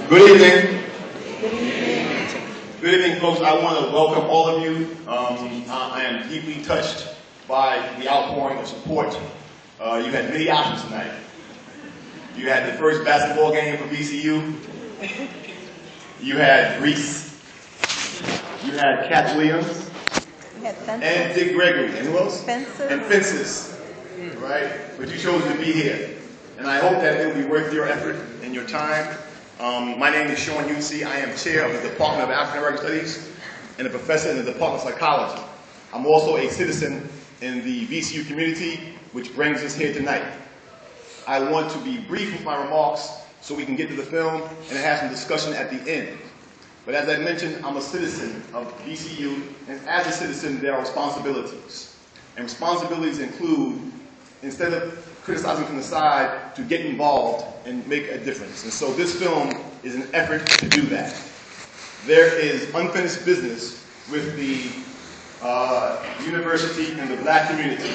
Good evening. Good evening, folks. I want to welcome all of you. I am deeply touched by the outpouring of support. You had many options tonight. You had the first basketball game for VCU. You had Reese. You had Cat Williams. We had fences. And Dick Gregory. And who else? Fences. And fences. Right? But you chose to be here. And I hope that it will be worth your effort and your time. My name is Sean Yutsi. I am chair of the Department of African American Studies and a professor in the Department of Psychology. I'm also a citizen in the VCU community, which brings us here tonight. I want to be brief with my remarks so we can get to the film and have some discussion at the end. But as I mentioned, I'm a citizen of VCU, and as a citizen, there are responsibilities. And responsibilities include, instead of criticizing from the side, to get involved and make a difference. And so this film is an effort to do that. There is unfinished business with the university and the black community.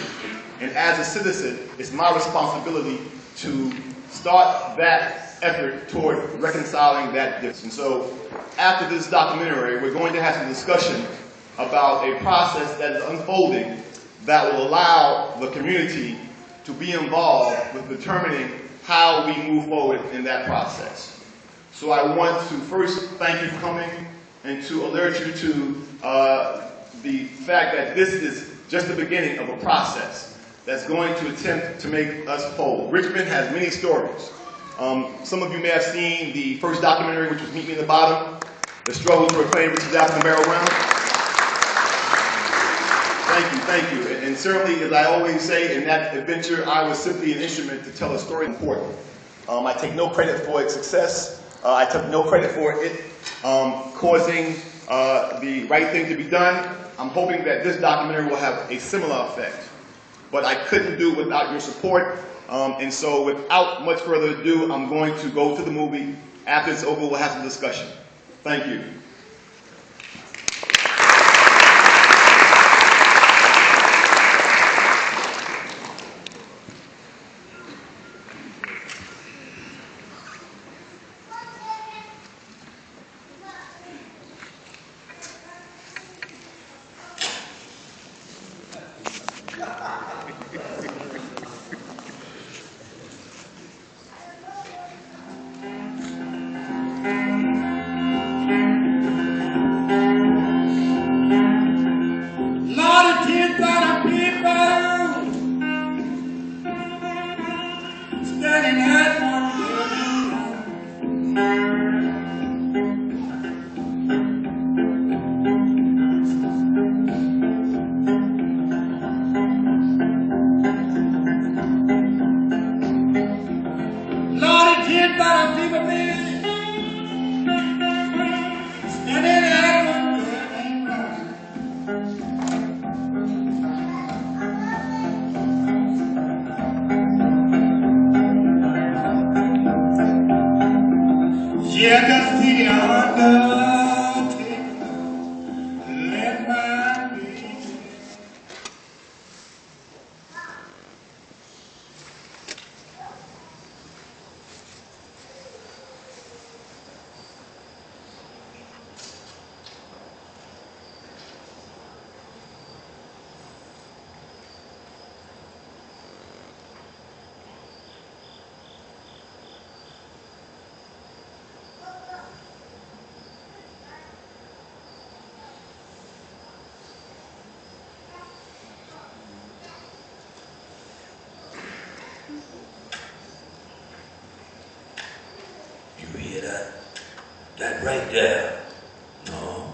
And as a citizen, it's my responsibility to start that effort toward reconciling that difference. And so after this documentary, we're going to have some discussion about a process that is unfolding that will allow the community to be involved with determining how we move forward in that process. So I want to first thank you for coming and to alert you to the fact that this is just the beginning of a process that's going to attempt to make us whole. Richmond has many stories. Some of you may have seen the first documentary, which was Meet Me in the Bottom, the struggle to reclaim Richmond's African burial ground. Thank you. And certainly, as I always say, in that adventure, I was simply an instrument to tell a story important. I take no credit for its success. I took no credit for it causing the right thing to be done. I'm hoping that this documentary will have a similar effect. But I couldn't do it without your support. And so without much further ado, I'm going to go to the movie. After it's over, we'll have some discussion. Thank you. You hear that? That right there. No.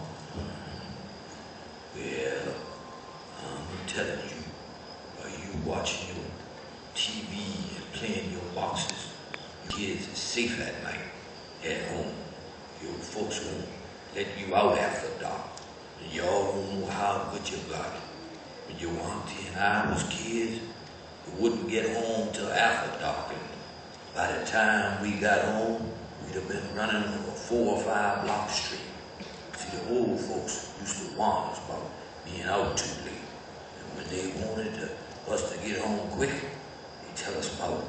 Well, I'm telling you, are you watching your TV and playing your boxes? Your kids are safe at night, at home. Your folks won't let you out after dark. And y'all don't know how good you got it. When your auntie and I was kids, we wouldn't get home till after dark. And by the time we got home, we'd have been running a 4 or 5 block street. See, the old folks used to warn us about being out too late. And when they wanted us to get home quick, they tell us about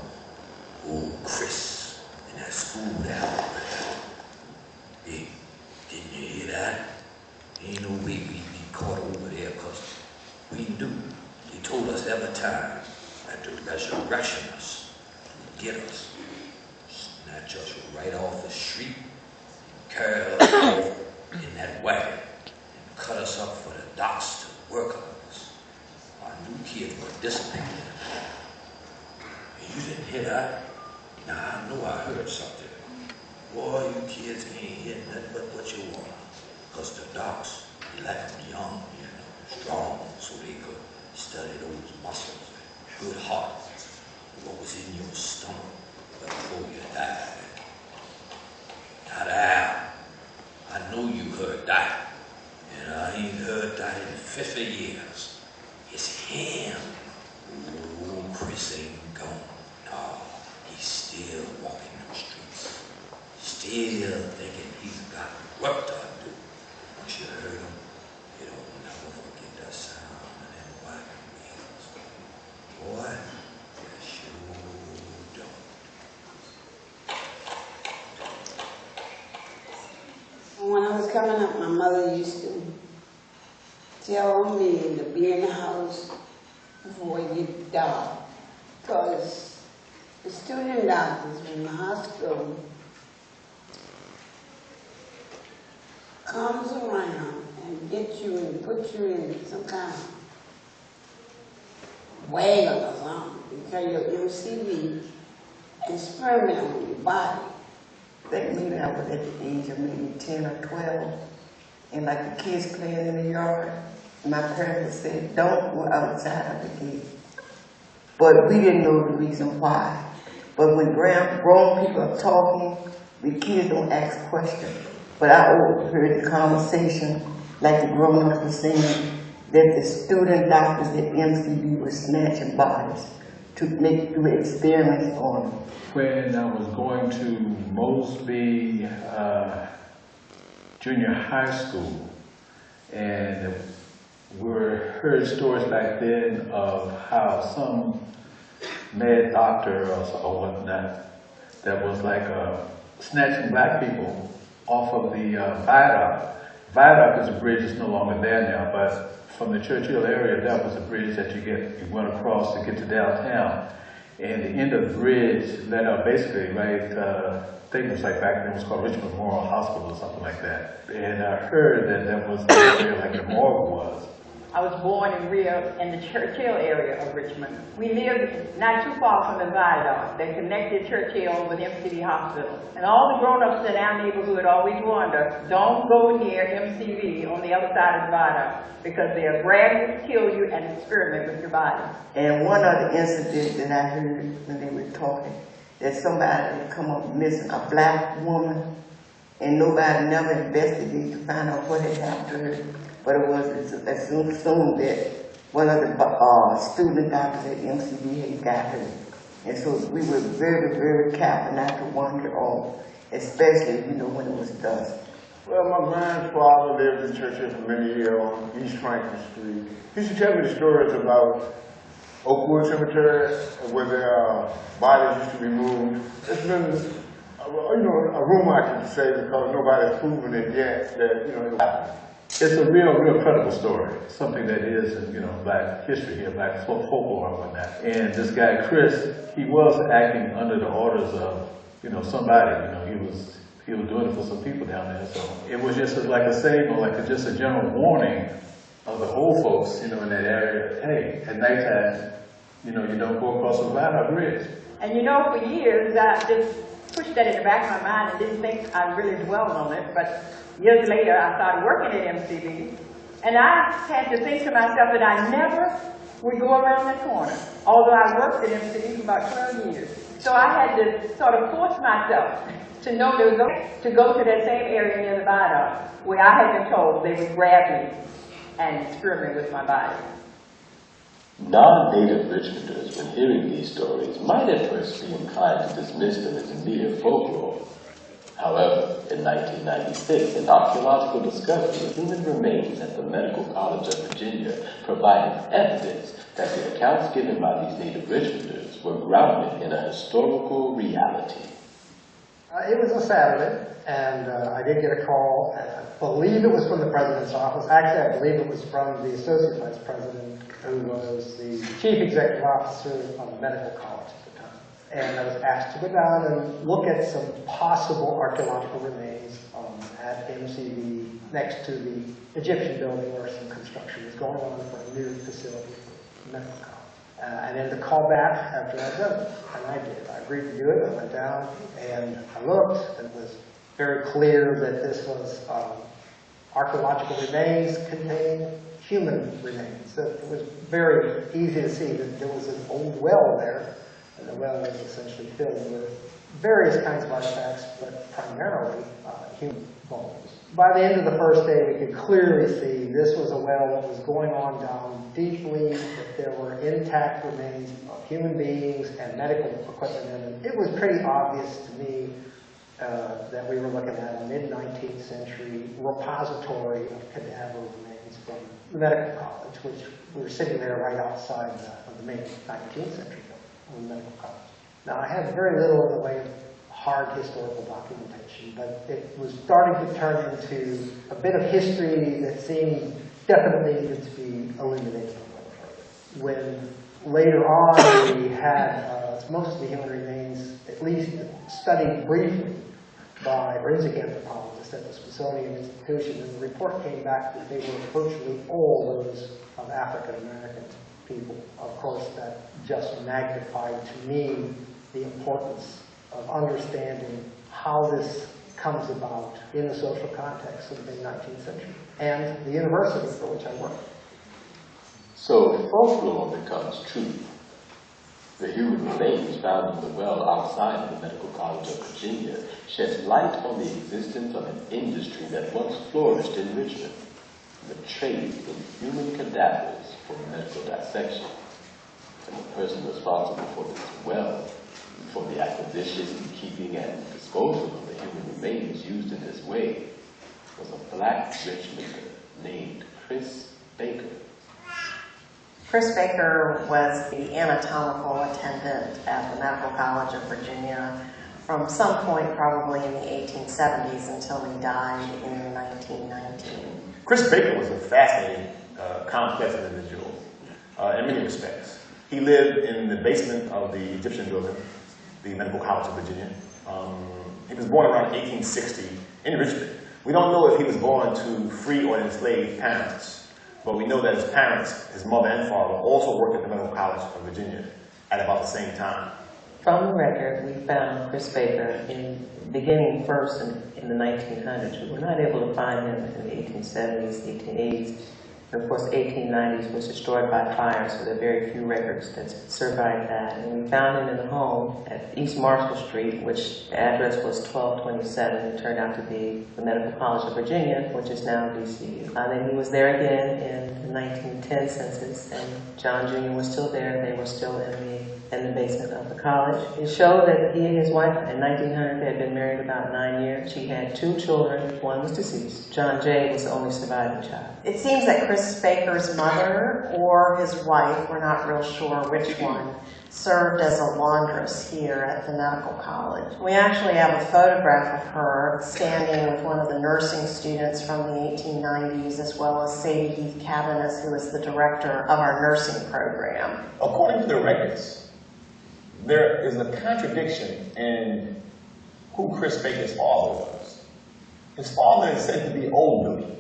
Old Chris in that school down there. Hey, didn't you hear that? Ain't no way we'd be caught over there, cause we knew. They told us every time that the resurrectionists would get us. Snatch us right off the street, carry us off in that wagon, and cut us up for the docks to work on us. Our new kids were dissipated. You didn't hear that? Now I know I heard something. Boy, you kids can't hear nothing but what you want. Cause the docs, they left them young, you know, strong, so they could study those muscles and good heart. What was in your stomach before you died. Now that, I know you heard that. And I ain't heard that in 50 years. It's him. Oh, Chris ain't gone. No, he's still walking the streets. Still thinking he's got work to do. Once you heard him, you don't never forget that sound of them wagon wheels. Boy, you sure don't. When I was coming up, my mother used to tell me to be in the house before it get dark, because the student doctors from the hospital comes around and gets you and puts you in some kind of wagon or something, because your MCV experiment on your body. I think maybe I was at the age of maybe 10 or 12, and like the kids playing in the yard, my parents said, don't go outside of the gate. But we didn't know the reason why. But when grown people are talking, the kids don't ask questions. But I overheard the conversation, like the grown-ups were saying, that the student doctors at MCV were snatching bodies to do experiments on them. When I was going to Mosby Junior High School, and we heard stories back then of how some mad doctor or whatnot that was like snatching black people off of the viaduct. Viaduct is a bridge that's no longer there now, but from the Churchill area, that was a bridge that you went across to get to downtown. And the end of the bridge led up basically right, I think it was like back then it was called Richmond Memorial Hospital or something like that. And I heard that that was where like the morgue was. I was born and reared in the Churchill area of Richmond. We lived not too far from the viaduct that connected Churchill with MCV Hospital. And all the grown-ups in our neighborhood always wonder, don't go near MCV on the other side of the viaduct, because they'll grab you, kill you, and experiment with your body. And one other incident that I heard when they were talking, that somebody had come up missing, a black woman, and nobody never investigated to find out what had happened to her. But it was assumed that one of the student doctors at MCV had got her. And so we were very, very careful not to wander off, especially, you know, when it was dusk. Well, my grandfather lived in Churchill for many years on East Franklin Street. He used to tell me the stories about Oakwood Cemetery, where their bodies used to be moved. It's been, you know, a rumor I can say, because nobody's proven it yet, that, you know, it happened. It's a real credible story. Something that is, you know, black history here, black folklore and whatnot. And this guy, Chris, he was acting under the orders of, you know, somebody. You know, he was doing it for some people down there. So it was just like a signal, like just a general warning of the old folks, you know, in that area. Hey, at nighttime, you know, you don't go across the viaduct bridge. And you know, for years, I just pushed that in the back of my mind and didn't think I really dwelled on it. But years later, I started working at MCV, and I had to think to myself that I never would go around that corner, although I worked at MCV for about 12 years. So I had to sort of force myself to know there was to go to that same area near the viaduct, where I had been told they would grab me and experiment with my body. Non-native Richmonders, when hearing these stories, might at first be inclined to dismiss them as mere folklore. However, in 1996, an archaeological discovery of human remains at the Medical College of Virginia provided evidence that the accounts given by these native Richmonders were grounded in a historical reality. It was a Saturday, and I did get a call. I believe it was from the president's office. Actually, I believe it was from the associate vice president, who was the chief executive officer of the medical college at the time. And I was asked to go down and look at some possible archaeological remains at MCV next to the Egyptian building where some construction was going on for a new facility for the medical college. And then to call back after I'd done it, and I did. I agreed to do it. I went down and I looked, and it was very clear that this was archaeological remains containing human remains. So it was very easy to see that there was an old well there, and the well was essentially filled with various kinds of artifacts, but primarily human bones. By the end of the first day, we could clearly see this was a well that was going on down deeply, that there were intact remains of human beings and medical equipment in it. It was pretty obvious to me that we were looking at a mid-19th century repository of cadaver remains from the medical college, which we were sitting there right outside of the main 19th century building of the medical college. Now, I have very little in the way of hard historical documentation, but it was starting to turn into a bit of history that seemed definitely needed to be eliminated. When later on we had most of the human remains at least studied briefly by forensic anthropologists at the Smithsonian Institution, and the report came back that they were virtually all those of African American people. Of course, that just magnified to me the importance of understanding how this comes about in the social context of the mid-19th century and the university for which I work. So folklore becomes truth. The human remains found in the well outside of the Medical College of Virginia sheds light on the existence of an industry that once flourished in Richmond, the trade in human cadavers for medical dissection. And the person responsible for this well, for the acquisition, keeping, and disposal of the human remains used in this way, was a black Richmonder named Chris Baker. Chris Baker was the anatomical attendant at the Medical College of Virginia from some point probably in the 1870s until he died in 1919. Chris Baker was a fascinating, complex individual in many respects. He lived in the basement of the Egyptian building, the Medical College of Virginia. He was born around 1860 in Richmond. We don't know if he was born to free or enslaved parents, but we know that his parents, his mother and father, also worked at the Medical College of Virginia at about the same time. From the record, we found Chris Baker beginning first in the 1900s. We were not able to find him in the 1870s, 1880s. And of course, the 1890s was destroyed by fire, so there are very few records that survived that. And we found him in the home at East Marshall Street, which the address was 1227. It turned out to be the Medical College of Virginia, which is now VCU. Then he was there again in the 1910 census, and John Jr. was still there. They were still in the basement of the college. It showed that he and his wife in 1900 they had been married about 9 years. She had 2 children. One was deceased. John Jay was the only surviving child. It seems that Chris Baker's mother or his wife, we're not real sure which one, served as a laundress here at the medical college. We actually have a photograph of her standing with one of the nursing students from the 1890s, as well as Sadie Heath Cavanis, who is the director of our nursing program. According to the records, there is a contradiction in who Chris Baker's father was. His father is said to be Old Billy,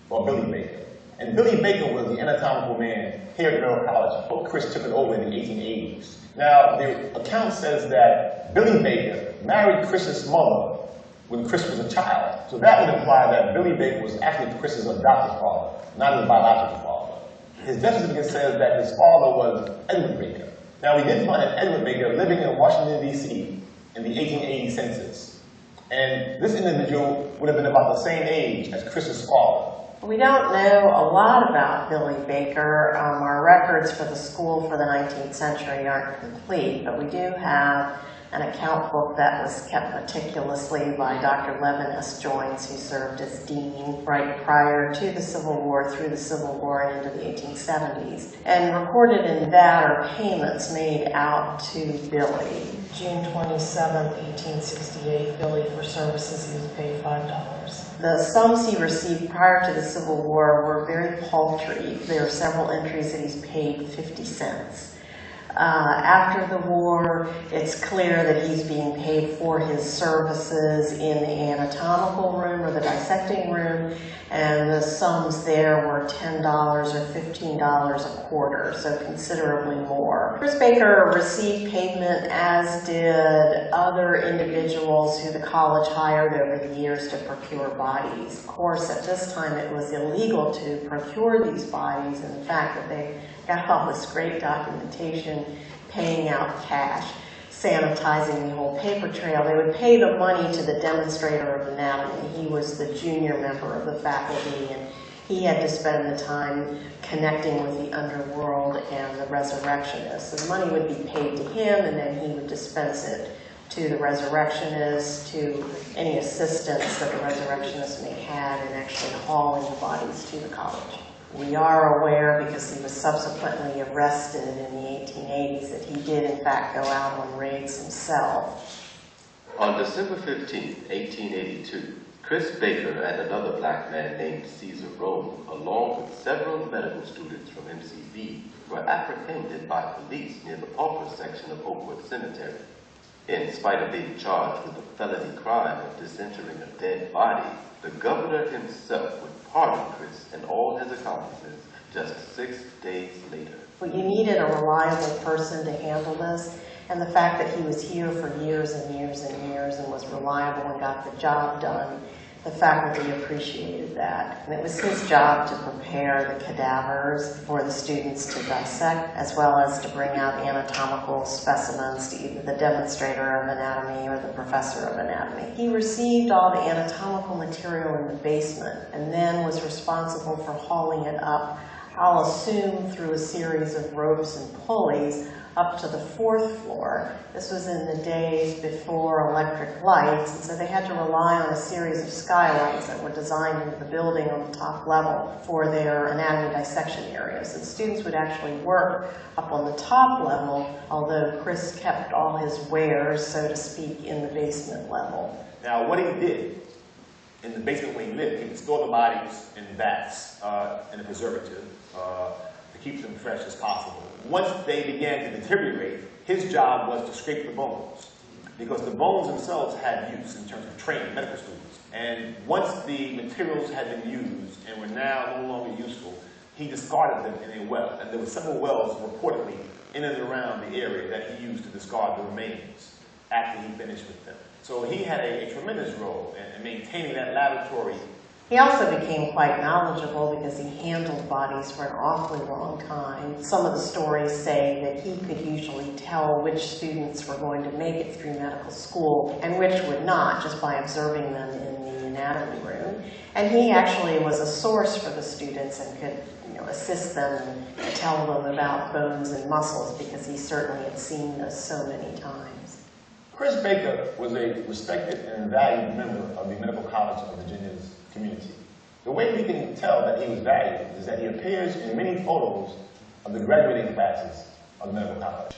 or Billy Baker. And Billy Baker was the anatomical man here at Medical College before Chris took it over in the 1880s. Now, the account says that Billy Baker married Chris's mother when Chris was a child. So that would imply that Billy Baker was actually Chris's adopted father, not his biological father. His death certificate says that his father was Edward Baker. Now, we did find Edward Baker living in Washington, D.C. in the 1880 census. And this individual would have been about the same age as Chris's father. We don't know a lot about Billy Baker. Our records for the school for the 19th century aren't complete, but we do have an account book that was kept meticulously by Dr. Levin S. Joines, who served as dean right prior to the Civil War, through the Civil War, and into the 1870s. And recorded in that are payments made out to Billy. June 27, 1868, Billy, for services he was paid $5. The sums he received prior to the Civil War were very paltry. There are several entries that he's paid 50 cents. After the war, it's clear that he's being paid for his services in the anatomical room or the dissecting room, and the sums there were $10 or $15 a quarter, so considerably more. Chris Baker received payment, as did other individuals who the college hired over the years to procure bodies. Of course, at this time it was illegal to procure these bodies, and the fact that they got all this great documentation, paying out cash, sanitizing the whole paper trail. They would pay the money to the demonstrator of anatomy. He was the junior member of the faculty, and he had to spend the time connecting with the underworld and the resurrectionists. So the money would be paid to him, and then he would dispense it to the resurrectionists, to any assistance that the resurrectionists may have in actually hauling the bodies to the college. We are aware, because he was subsequently arrested in the 1880s, that he did in fact go out on raids himself. On December 15, 1882, Chris Baker and another black man named Caesar Rowland, along with several medical students from MCV, were apprehended by police near the pauper section of Oakwood Cemetery. In spite of being charged with the felony crime of disentering a dead body, the governor himself would pardon Chris and all his accomplices just 6 days later. Well, you needed a reliable person to handle this, and the fact that he was here for years and years and years and was reliable and got the job done, the faculty appreciated that. And it was his job to prepare the cadavers for the students to dissect, as well as to bring out anatomical specimens to either the demonstrator of anatomy or the professor of anatomy. He received all the anatomical material in the basement and then was responsible for hauling it up, I'll assume through a series of ropes and pulleys, up to the 4th floor. This was in the days before electric lights, and so they had to rely on a series of skylights that were designed into the building on the top level for their anatomy dissection areas. And students would actually work up on the top level, although Chris kept all his wares, so to speak, in the basement level. Now, what he did in the basement where he lived, he would store the bodies in vats in a preservative to keep them fresh as possible. Once they began to deteriorate, his job was to scrape the bones, because the bones themselves had use in terms of training medical students. And once the materials had been used and were now no longer useful, he discarded them in a well. And there were several wells reportedly in and around the area that he used to discard the remains after he finished with them. So he had a tremendous role in maintaining that laboratory. He also became quite knowledgeable because he handled bodies for an awfully long time. Some of the stories say that he could usually tell which students were going to make it through medical school and which would not, just by observing them in the anatomy room. And he actually was a source for the students and could assist them and tell them about bones and muscles, because he certainly had seen those so many times. Chris Baker was a respected and valued member of the Medical College of Virginia's community. The way we can tell that he was valued is that he appears in many photos of the graduating classes of the medical college.